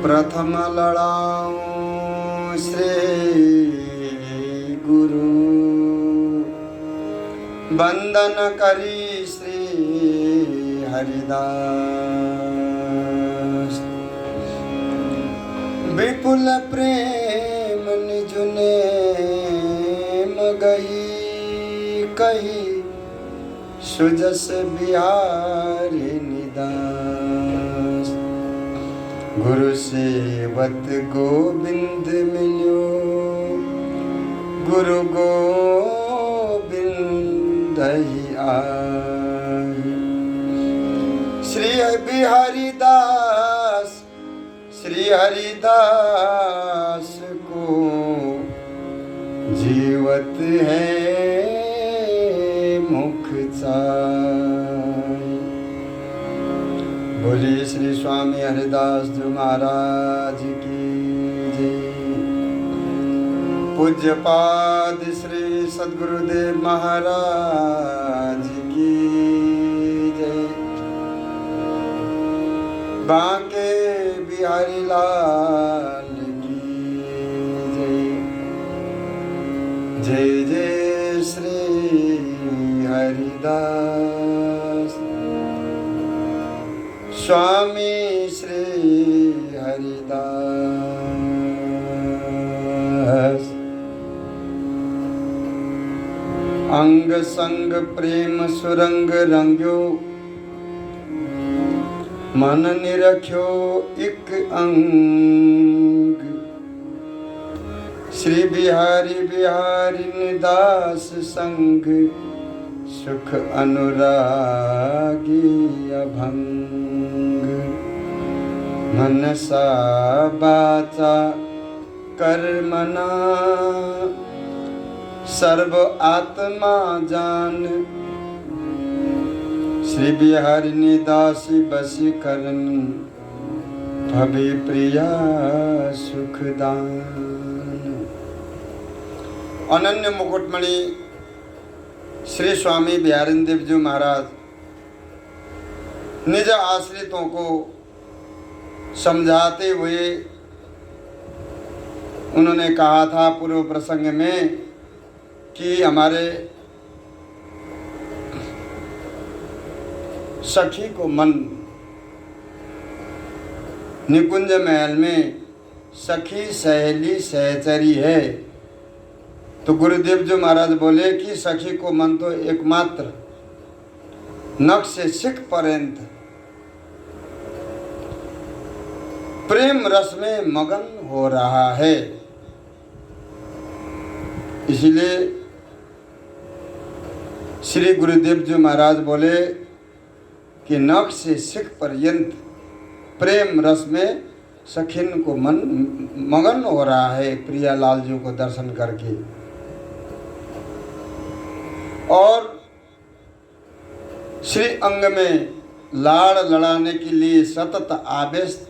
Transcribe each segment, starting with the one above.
प्रथम लड़ाऊं श्री गुरु वंदन करी श्री हरिदास। विपुल प्रेम निजुने मगही कही सुजस बिहारी निदास। गुरु सेवत गोविंद मिलो गुरु गोविंद ही आई। श्री बिहारी दास श्री हरिदास को जीवत है मुख चाय। बोलिए श्री स्वामी हरिदास जी महाराज की जय। पूज्यपाद श्री सद्गुरुदेव महाराज की जय। बांके बिहारी लाल की जय। जय जय श्री हरिदास स्वामी श्री हरिदास। अंग संग प्रेम सुरंग रंग्यो मन निरख्यो इक अंग। श्री बिहारी बिहारी निदास संग सुख अनुरागी अभंग। मनसा बाचा कर्मणा सर्व आत्मा जान। श्री बिहारी निदासी बसी करन भवे प्रिया सुखदान। अनन्य मुकुटमणि श्री स्वामी बिहारी देव जी महाराज निज आश्रितों को समझाते हुए उन्होंने कहा था पूर्व प्रसंग में कि हमारे सखी को मन निकुंज महल में सखी सहेली सहचरी है। तो गुरुदेव जी महाराज बोले कि सखी को मन तो एकमात्र नख से शिख पर्यंत प्रेम रस में मगन हो रहा है। इसलिए श्री गुरुदेव जी महाराज बोले कि नख से शिख पर्यंत प्रेम रस में सखिन को मन मगन हो रहा है प्रिया लाल जी को दर्शन करके। और श्री अंग में लाड़ लड़ाने के लिए सतत आवेश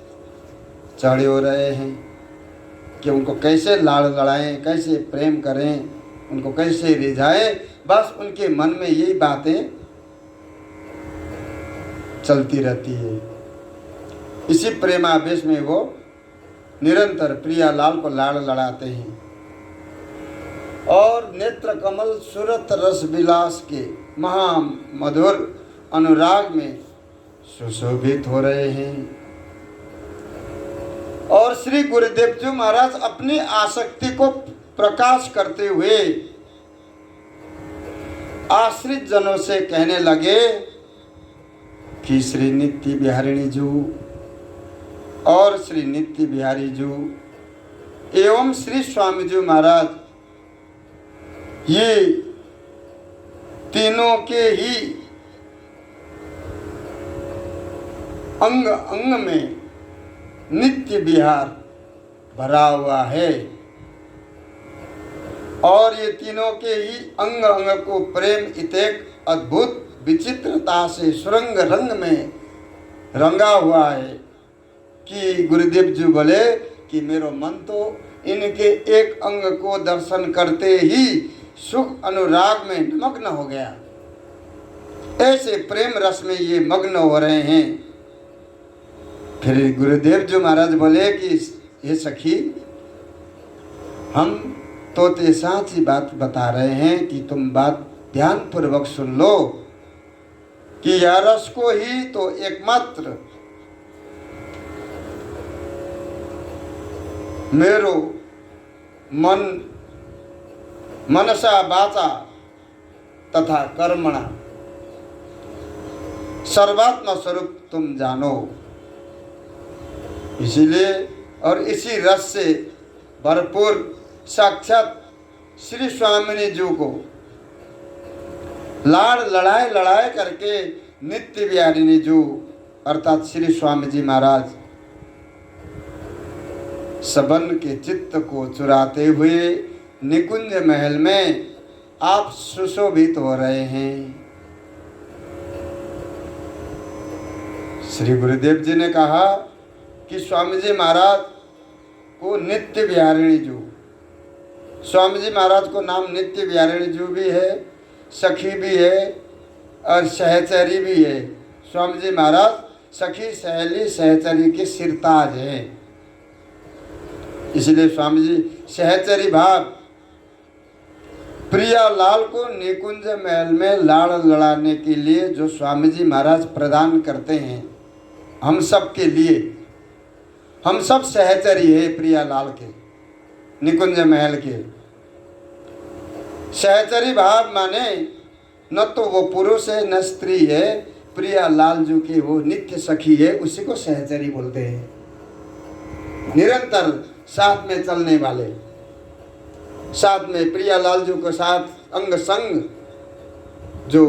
चढ़े हो रहे हैं कि उनको कैसे लाड़ लड़ाएं, कैसे प्रेम करें, उनको कैसे रिझाएं। बस उनके मन में यही बातें चलती रहती है। इसी प्रेमावेश में वो निरंतर प्रिया लाल को लाड़ लड़ाते हैं और नेत्र कमल सुरत रस विलास के महा मधुर अनुराग में सुशोभित हो रहे हैं। और श्री गुरुदेव जी महाराज अपनी आसक्ति को प्रकाश करते हुए आश्रित जनों से कहने लगे कि श्री नित्य बिहारिणी जू और श्री नित्य बिहारी जू एवं श्री स्वामी जी महाराज ये तीनों के ही अंग अंग में नित्य विहार भरा हुआ है। और ये तीनों के ही अंग अंग को प्रेम इतेक अद्भुत विचित्रता से सुरंग रंग में रंगा हुआ है कि गुरुदेव जी बोले कि मेरो मन तो इनके एक अंग को दर्शन करते ही सुख अनुराग में निमग्न हो गया। ऐसे प्रेम रस में ये मग्न हो रहे हैं। फिर गुरुदेव जो महाराज बोले कि ये सखी, हम तो ते साची बात बता रहे हैं कि तुम बात ध्यान पूर्वक सुन लो कि यह रस को ही तो एकमात्र मेरो मनसा वाचा तथा कर्मणा सर्वात्म स्वरूप तुम जानो। इसीलिए और इसी रस से भरपूर साक्षात श्री स्वामिनी जी को लाड़ लड़ाए करके नित्य विहारिणी जी अर्थात श्री स्वामी जी महाराज सबन के चित्त को चुराते हुए निकुंज महल में आप सुशोभित हो रहे हैं। श्री गुरुदेव जी ने कहा कि स्वामी जी महाराज को नित्य विहारिणी जू, स्वामी जी महाराज को नाम नित्य विहारिणी जू भी है, सखी भी है और सहचरी भी है। स्वामी जी महाराज सखी सहेली सहचरी के सिरताज हैं। इसलिए स्वामी जी सहचरी भाव प्रिया लाल को निकुंज महल में लाड़ लड़ाने के लिए जो स्वामी जी महाराज प्रदान करते हैं हम सब के लिए, हम सब सहचरी है प्रिया लाल के निकुंज महल के। सहचरी भाव माने न तो वो पुरुष है न स्त्री है, प्रिया लाल जो की वो नित्य सखी है, उसी को सहचरी बोलते हैं। निरंतर साथ में चलने वाले, साथ में प्रिया लाल जी को साथ अंग संग जो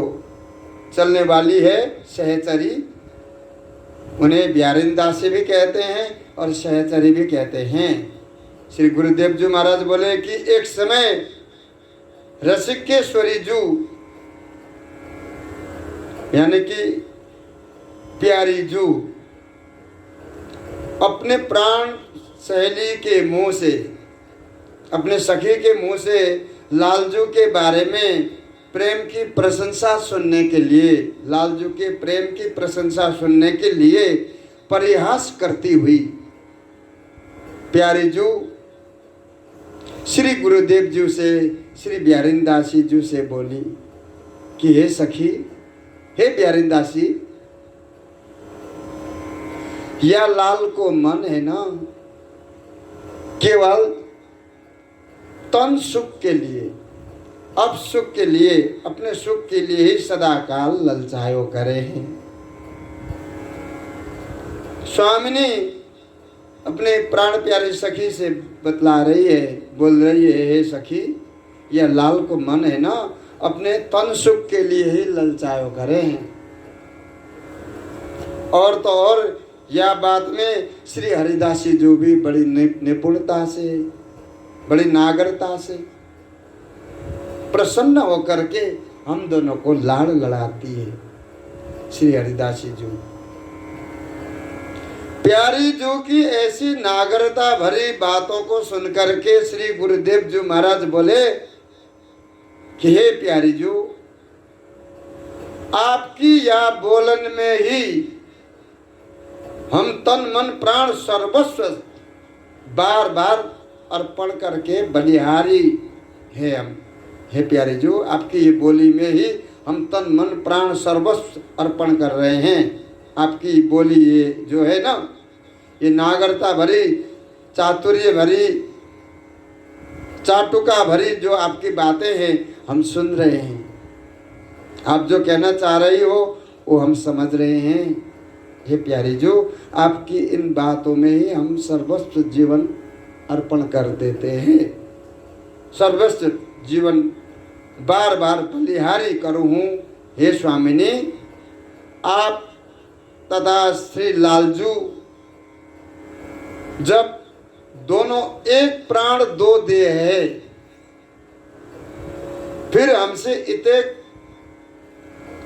चलने वाली है सहचरी, उन्हें बिहारिणी दासी भी कहते हैं और सहचरी भी कहते हैं। श्री गुरुदेव जी महाराज बोले कि एक समय रसिकेश्वरी जू यानी कि प्यारी जू अपने प्राण सहेली के मुंह से, अपने सखी के मुंह से लालजू के बारे में प्रेम की प्रशंसा सुनने के लिए, लालजू के प्रेम की प्रशंसा सुनने के लिए परिहास करती हुई प्यारी जू श्री गुरुदेव जी से, श्री बिहारिणी दासी जी से बोली कि हे सखी, हे बिहारिणी दासी, या लाल को मन है ना केवल तन सुख के लिए, अब सुख के लिए, अपने सुख के लिए ही सदाकाल ललचायो करे हैं। स्वामिनी अपने प्राण प्यारी सखी से बतला रही है, बोल रही है, हे सखी, यह लाल को मन है ना अपने तन सुख के लिए ही ललचायो करे हैं। और तो और यह बात में श्री हरिदासी जो भी बड़ी निपुणता से, बड़ी नागरता से प्रसन्न होकर के हम दोनों को लाड़ लड़ाती है। श्री हरिदासी जो प्यारी जो की ऐसी नागरता भरी बातों को सुनकर के श्री गुरुदेव जी महाराज बोले कि हे प्यारी जो, आपकी या बोलन में ही हम तन मन प्राण सर्वस्व बार बार अर्पण करके बलिहारी है हम। हे प्यारे जो, आपकी ये बोली में ही हम तन मन प्राण सर्वस्व अर्पण कर रहे हैं। आपकी बोली ये जो है ना, ये नागरता भरी, चातुर्य भरी, चाटुका भरी जो आपकी बातें हैं हम सुन रहे हैं। आप जो कहना चाह रही हो वो हम समझ रहे हैं। हे प्यारी जो, आपकी इन बातों में ही हम सर्वस्व जीवन अर्पण कर देते हैं। सर्वस्व जीवन बार बार बलिहारी करूँ हूँ। हे स्वामिनी, आप तथा श्री लालजू जब दोनों एक प्राण दो देह है, फिर हमसे इतने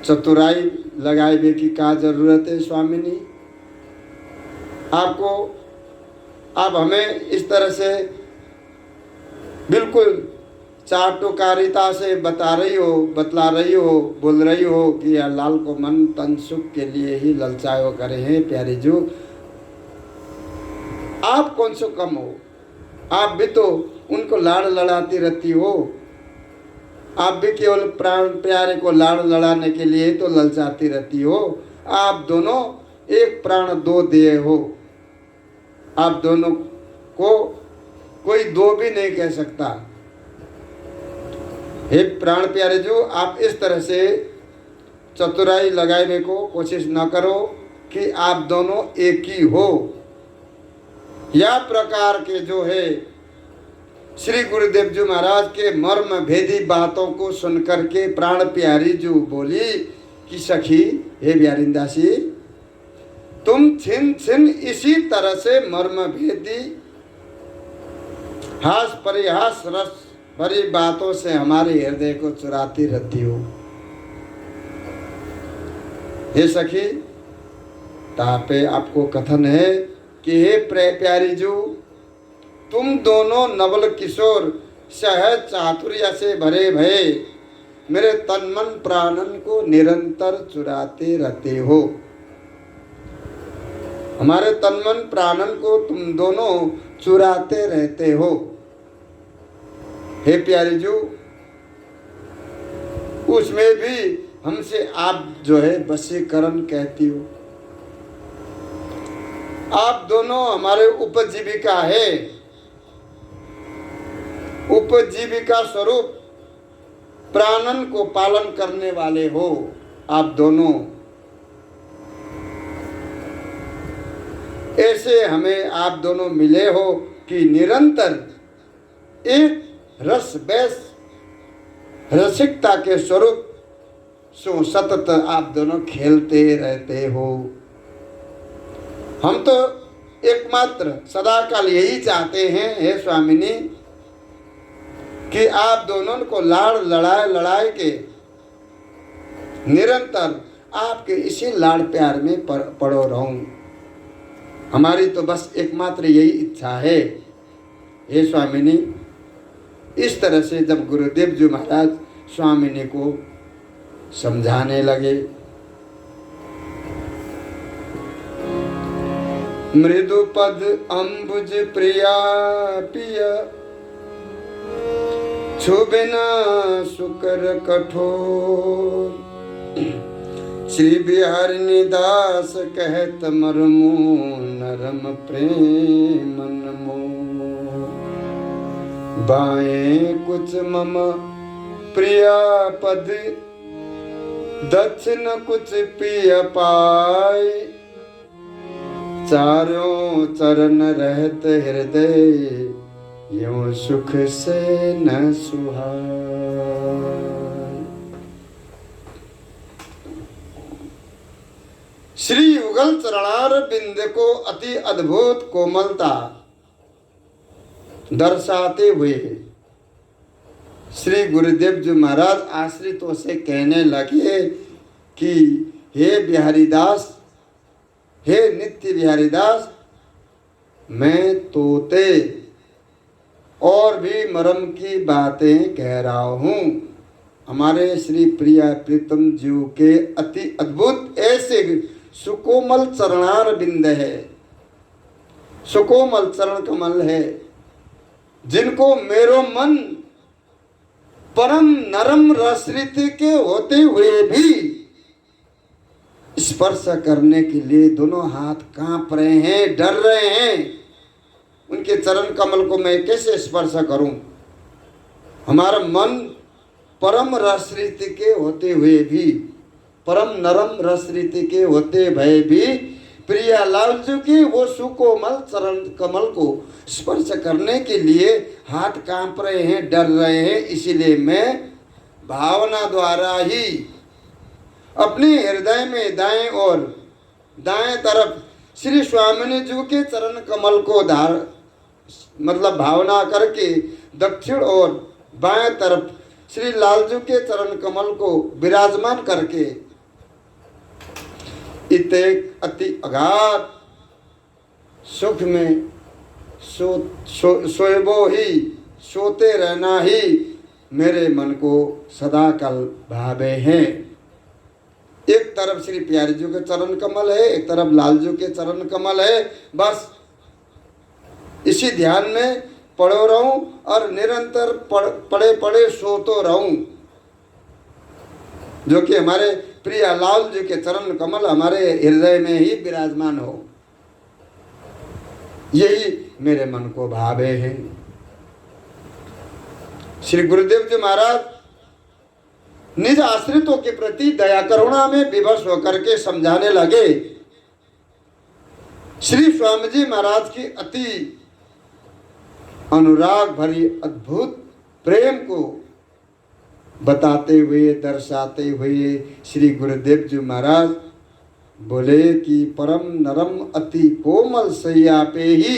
चतुराई लगाए बे की क्या जरूरत है स्वामिनी। आपको, आप हमें इस तरह से बिल्कुल चाटुकारिता से बता रही हो, बतला रही हो, बोल रही हो कि यह लाल को मन तन सुख के लिए ही ललचायो करे हैं। प्यारी जो, आप कौन सो कम हो? आप भी तो उनको लाड़ लड़ाती रहती हो। आप भी केवल प्राण प्यारे को लाड़ लड़ाने के लिए तो ललचाती रहती हो। आप दोनों एक प्राण दो दिए हो। आप दोनों को कोई दो भी नहीं कह सकता। हे प्राण प्यारे जो, आप इस तरह से चतुराई लगाने को कोशिश न करो कि आप दोनों एक ही हो। या प्रकार के जो है श्री गुरुदेव जी महाराज के मर्म भेदी बातों को सुनकर के प्राण प्यारी जो बोली कि सखी, हे ब्यारिंदासी, तुम छिन छिन इसी तरह से मर्म भेदी हास परिहास रस भरी बातों से हमारे हृदय को चुराती रहती हो। हे सखी, तापे आपको कथन है कि हे प्यारी जो, तुम दोनों नवल किशोर सहज चातुर्य से भरे भये मेरे तन मन प्राणन को निरंतर चुराते रहते हो। हमारे तन मन प्राणन को तुम दोनों चुराते रहते हो। हे प्यारी जो, उसमें भी हमसे आप जो है वशीकरण कहती हो। आप दोनों हमारे उपजीविका है, उपजीविका स्वरूप प्राणन को पालन करने वाले हो। आप दोनों ऐसे हमें आप दोनों मिले हो कि निरंतर एक रस बेस रसिकता के स्वरूप सो सतत आप दोनों खेलते रहते हो। हम तो एकमात्र सदाकाल यही चाहते हैं हे स्वामिनी कि आप दोनों को लाड़ लड़ाए के निरंतर आपके इसी लाड़ प्यार में पड़ो रहूं। हमारी तो बस एकमात्र यही इच्छा है हे स्वामिनी। इस तरह से जब गुरुदेव जी महाराज स्वामिनी को समझाने लगे, मृदु पद अम्बुज प्रिया पिया छुबिना शुकर कठोर, श्री बिहारिणी दास कहत मरमो नरम प्रेम मोर, बाएं कुछ मम प्रिया पद दक्षिण कुछ पिय पाए, चारों चरण रहत हृदय यूं सुख से न सुहाए। श्री युगल चरणार बिंद को अति अद्भुत कोमलता दर्शाते हुए श्री गुरुदेव जी महाराज आश्रितों से कहने लगे कि हे बिहारी दास, हे नित्य बिहारी दास, मैं तोते और भी मरम की बातें कह रहा हूँ। हमारे श्री प्रिया प्रीतम जीव के अति अद्भुत ऐसे सुकोमल चरणार बिंद है, सुकोमल चरण कमल है, जिनको मेरो मन परम नरम रसरित के होते हुए भी स्पर्श करने के लिए दोनों हाथ कांप रहे हैं, डर रहे हैं। उनके चरण कमल को मैं कैसे स्पर्श करूं? हमारा मन परम रसरीति के होते हुए भी, परम नरम रसरीति के होते भय भी प्रिया लालजू की वो सुकोमल चरण कमल को स्पर्श करने के लिए हाथ कांप रहे हैं, डर रहे हैं। इसीलिए मैं भावना द्वारा ही अपने हृदय में दाएं और दाएं तरफ श्री स्वामिनी जी के चरण कमल को मतलब भावना करके दक्षिण और बाएं तरफ श्री लालजू के चरण कमल को विराजमान करके इते अति अगाध सुख में सोएबो ही, सोते रहना ही मेरे मन को सदा काल भावे हैं। एक तरफ श्री प्यारी जी के चरण कमल है, एक तरफ लालजू के चरण कमल है। बस इसी ध्यान में पड़ो रहूं और निरंतर पड़े पड़े सोतो रहूं, जो कि हमारे प्रिय लाल जी के चरण कमल हमारे हृदय में ही विराजमान हो, यही मेरे मन को भावे है। श्री गुरुदेव जी महाराज निज आश्रितों के प्रति दया करुणा में विवश होकर के समझाने लगे। श्री स्वामी जी महाराज की अति अनुराग भरी अद्भुत प्रेम को बताते हुए दर्शाते हुए श्री गुरुदेव जी महाराज बोले कि परम नरम अति कोमल सैया पे ही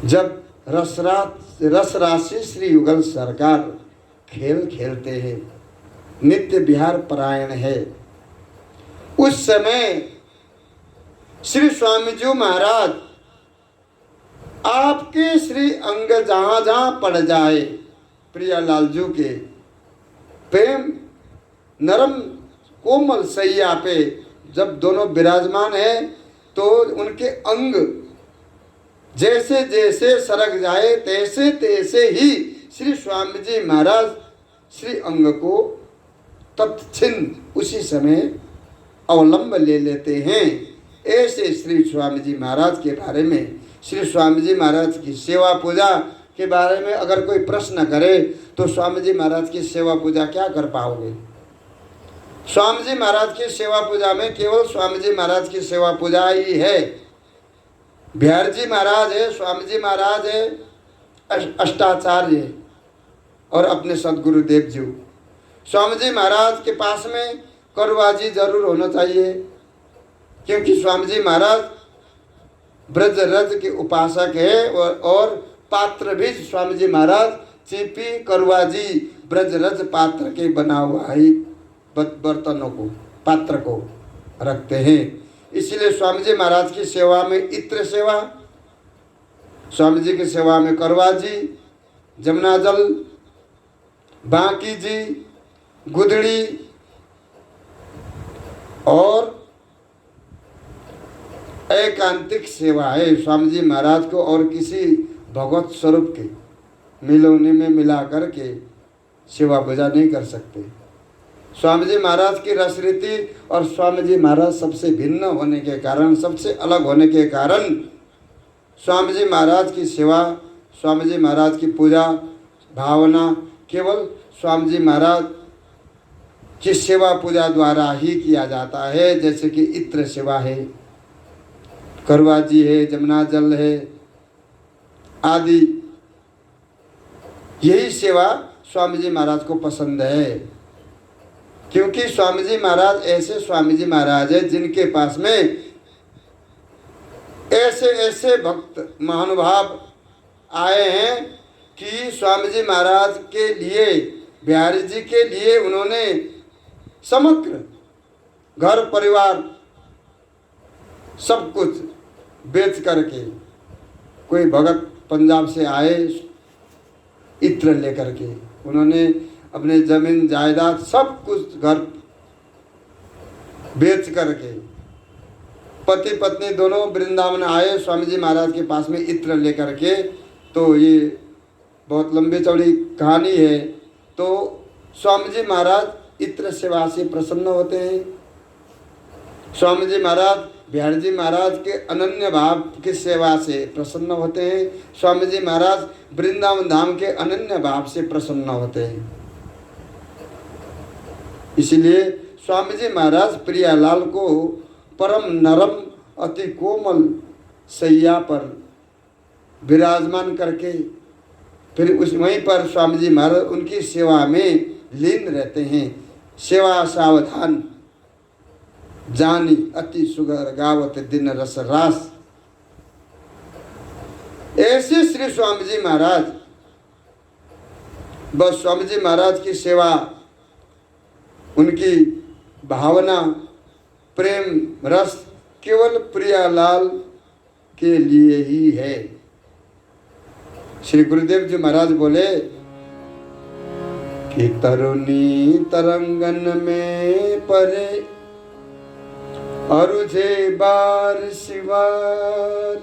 जब रस राशि श्री युगल सरकार खेल खेलते हैं, नित्य विहार परायण है, उस समय श्री स्वामी जी महाराज आपके श्री अंग जहां जहां पड़ जाए प्रियालाल जी के प्रेम नरम कोमल सैया पे जब दोनों विराजमान है तो उनके अंग जैसे जैसे सरक जाए तैसे तैसे ही श्री स्वामी जी महाराज श्री अंग को तत्क्षण उसी समय अवलंब ले लेते हैं। ऐसे श्री स्वामी जी महाराज के बारे में, श्री स्वामी जी महाराज की सेवा पूजा के बारे में अगर कोई प्रश्न करे तो स्वामी जी महाराज की सेवा पूजा क्या कर पाओगे? स्वामी जी महाराज की सेवा पूजा में केवल स्वामी जी महाराज की सेवा पूजा ही है। बिहार जी महाराज है, स्वामी जी महाराज है, अष्टाचार्य है और अपने सदगुरु देव जी। स्वामी जी महाराज के पास में करवाजी जरूर होना चाहिए, क्योंकि स्वामी जी महाराज ब्रज रज के उपासक है और पात्र भी स्वामी जी महाराज चीपी करवाजी ब्रज रज पात्र के बना हुआ ही बर्तनों को पात्र को रखते हैं। इसलिए स्वामी जी महाराज की सेवा में इत्र सेवा, स्वामी जी की सेवा में करवाजी, जमुना जल, बांकी जी, गुदड़ी और एकांतिक सेवा है स्वामी जी महाराज को और किसी भगवत स्वरूप के मिलोने में मिला करके सेवा पूजा नहीं कर सकते। स्वामी जी महाराज की रस रीति और स्वामी जी महाराज सबसे भिन्न होने के कारण, सबसे अलग होने के कारण स्वामी जी महाराज की सेवा, स्वामी जी महाराज की पूजा भावना केवल स्वामी जी महाराज की सेवा पूजा द्वारा ही किया जाता है। जैसे कि इत्र सेवा है, करवाजी है, जमुना जल है आदि, यही सेवा स्वामी जी महाराज को पसंद है। क्योंकि स्वामी जी महाराज ऐसे स्वामी जी महाराज है जिनके पास में ऐसे ऐसे भक्त महानुभाव आए हैं कि स्वामी जी महाराज के लिए, बिहारी जी के लिए उन्होंने समग्र घर परिवार सब कुछ बेच करके, कोई भगत पंजाब से आए इत्र लेकर के, उन्होंने अपने जमीन जायदाद सब कुछ घर बेच करके, पति पत्नी दोनों वृंदावन आए स्वामी जी महाराज के पास में इत्र लेकर के। तो ये बहुत लंबी चौड़ी कहानी है। तो स्वामी जी महाराज इत्र सेवा से प्रसन्न होते हैं। स्वामी जी महाराज बिहारी जी महाराज के अनन्य भाव की सेवा से प्रसन्न होते हैं। स्वामी जी महाराज वृंदावन धाम के अनन्य भाव से प्रसन्न होते हैं। इसलिए स्वामी जी महाराज प्रियालाल को परम नरम अति कोमल सैया पर विराजमान करके फिर उस वहीं पर स्वामी जी महाराज उनकी सेवा में लीन रहते हैं। सेवा सावधान जानी अति सुगर गावत दिन रस रास। ऐसे श्री स्वामी जी महाराज, बस स्वामी जी महाराज की सेवा, उनकी भावना, प्रेम रस केवल प्रियालाल के लिए ही है। श्री गुरुदेव जी महाराज बोले कि तरुणी तरंगन में परे अरुझे बार शिवार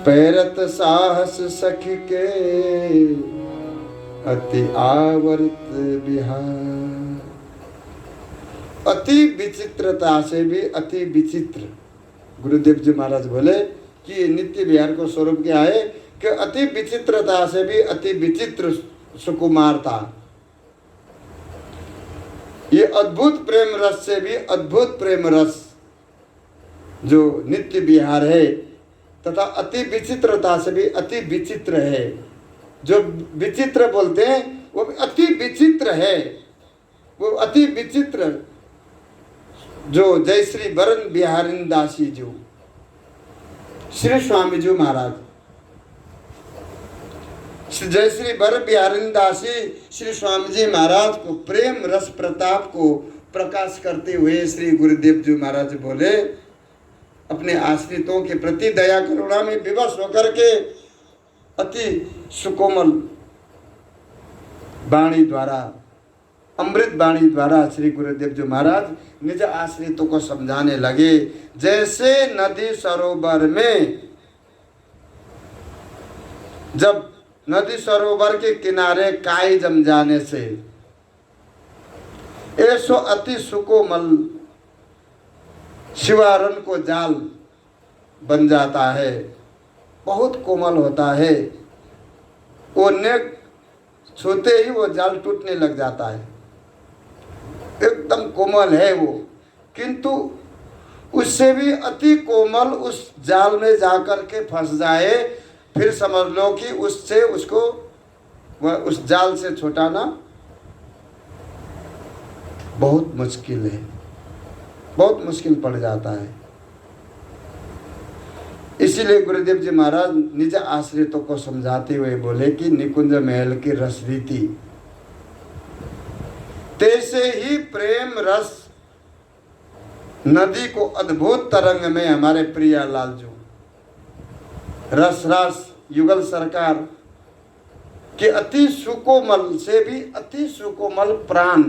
पैरत साहस सखी के अति आवर्त बिहार। अति विचित्रता से भी अति विचित्र। गुरुदेव जी महाराज बोले कि नित्य बिहार को स्वरूप क्या है कि अति विचित्रता से भी अति विचित्र सुकुमार था। ये अद्भुत प्रेम रस से भी अद्भुत प्रेम रस जो नित्य बिहार है तथा अति विचित्रता से भी अति विचित्र है। जो विचित्र बोलते हैं वो अति विचित्र है। वो अति विचित्र जो जय श्री वरण बिहारी दासी जो श्री स्वामी जी महाराज, जय श्री वरण बिहारी दासी श्री स्वामी जी महाराज को प्रेम रस प्रताप को प्रकाश करते हुए श्री गुरुदेव जी महाराज बोले, अपने आश्रितों के प्रति दया करुणा में विवश होकर के अति सुकोमल वाणी द्वारा, अमृत वाणी द्वारा श्री गुरुदेव जी महाराज निज आश्रितों को समझाने लगे। जैसे नदी सरोवर में, जब नदी सरोवर के किनारे काई जम जाने से ऐसो अति सुकोमल शिवारण को जाल बन जाता है, बहुत कोमल होता है, वो नेक छूते ही वो जाल टूटने लग जाता है, एकदम कोमल है वो। किंतु उससे भी अति कोमल उस जाल में जाकर के फंस जाए, फिर समझ लो कि उससे उसको उस जाल से छुटाना बहुत मुश्किल है, बहुत मुश्किल पड़ जाता है। इसीलिए गुरुदेव जी महाराज निज आश्रितों को समझाते हुए बोले कि निकुंज महल की रस रीति तैसे ही प्रेम रस नदी को अद्भुत तरंग में हमारे प्रिया लाल जो रस रस युगल सरकार के अति सुकोमल से भी अति सुकोमल प्राण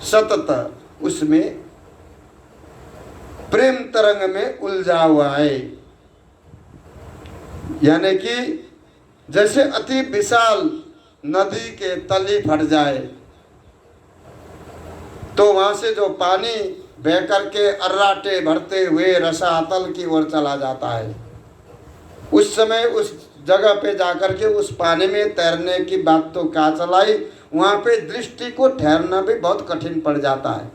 सतत उसमें प्रेम तरंग में उलझा हुआ है। यानी कि जैसे अति विशाल नदी के तली फट जाए तो वहां से जो पानी बह करके अर्राटे भरते हुए रसातल की ओर चला जाता है, उस समय उस जगह पे जाकर के उस पानी में तैरने की बात तो क्या चलाई, वहां पे दृष्टि को ठहरना भी बहुत कठिन पड़ जाता है।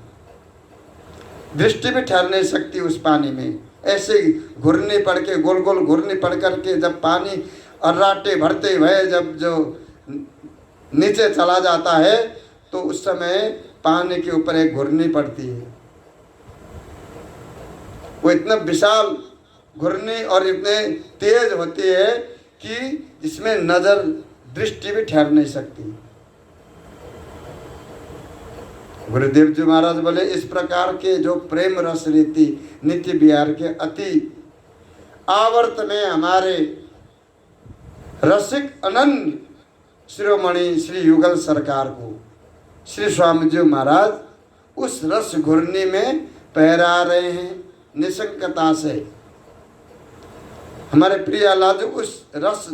दृष्टि भी ठहर नहीं सकती उस पानी में, ऐसे घुरनी पड़ के गोल गोल घुरनी पड़ करके जब पानी अर्राटे भरते हुए जब जो नीचे चला जाता है तो उस समय पानी के ऊपर एक घुरनी पड़ती है। वो इतना विशाल घुरनी और इतने तेज होती है कि जिसमें नजर दृष्टि भी ठहर नहीं सकती। गुरुदेव जी महाराज बोले इस प्रकार के जो प्रेम रस रीति नित्य बिहार के अति आवर्त में हमारे रसिक अनन्य शिरोमणि श्री युगल सरकार को श्री स्वामी जी महाराज उस रस घुरनी में पहरा रहे हैं निसंकता से। हमारे प्रिय लाल उस रस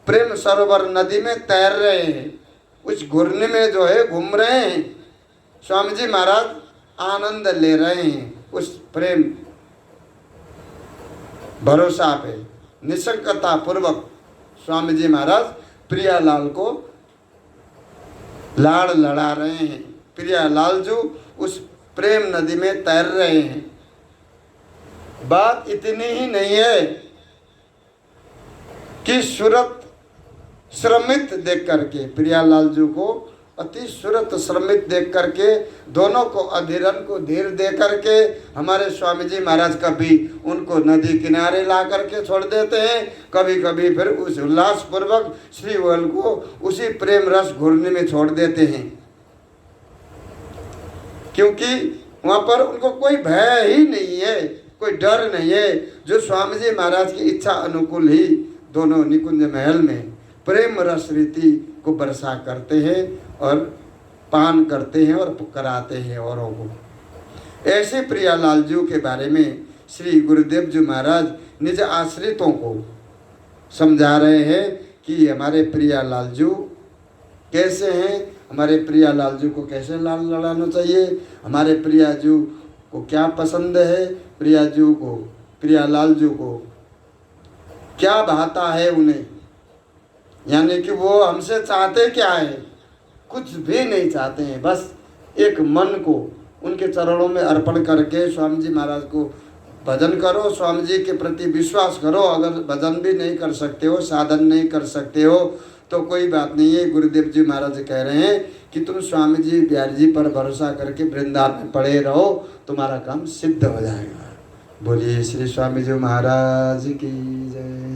प्रेम सरोवर नदी में तैर रहे हैं, उस घुरनी में जो है घूम रहे हैं। स्वामी जी महाराज आनंद ले रहे हैं उस प्रेम भरोसा पे, निसंकता पूर्वक स्वामी जी महाराज प्रियालाल को लाड़ लड़ा रहे हैं। प्रियालाल जो उस प्रेम नदी में तैर रहे हैं। बात इतनी ही नहीं है कि सूरत श्रमित देख करके प्रियालाल जी को अति सूरत श्रमित देख करके दोनों को अधीरन को धीर दे करके हमारे स्वामी जी महाराज कभी उनको नदी किनारे ला करके छोड़ देते हैं, कभी कभी फिर उस उल्लास पूर्वक श्री वल को उसी प्रेम रस घुरने में छोड़ देते हैं, क्योंकि वहाँ पर उनको कोई भय ही नहीं है, कोई डर नहीं है। जो स्वामी जी महाराज की इच्छा अनुकूल ही दोनों निकुंज महल में प्रेम रस रीति को बरसा करते हैं और पान करते हैं और कराते हैं औरों को। ऐसे प्रियालाल जी के बारे में श्री गुरुदेव जी महाराज निज आश्रितों को समझा रहे हैं कि हमारे प्रियालाल जी कैसे हैं, हमारे प्रियालाल जी को कैसे लाल लड़ाना चाहिए, हमारे प्रिया जी को क्या पसंद है, प्रिया जी को, प्रियालाल जी को क्या भाता है उन्हें, यानी कि वो हमसे चाहते क्या है, कुछ भी नहीं चाहते हैं, बस एक मन को उनके चरणों में अर्पण करके स्वामी जी महाराज को भजन करो, स्वामी जी के प्रति विश्वास करो। अगर भजन भी नहीं कर सकते हो, साधन नहीं कर सकते हो तो कोई बात नहीं है। गुरुदेव जी महाराज कह रहे हैं कि तुम स्वामी जी बिहारी जी पर भरोसा करके वृंदावन में पड़े रहो, तुम्हारा काम सिद्ध हो जाएगा। बोलिए श्री स्वामी जी महाराज की जय।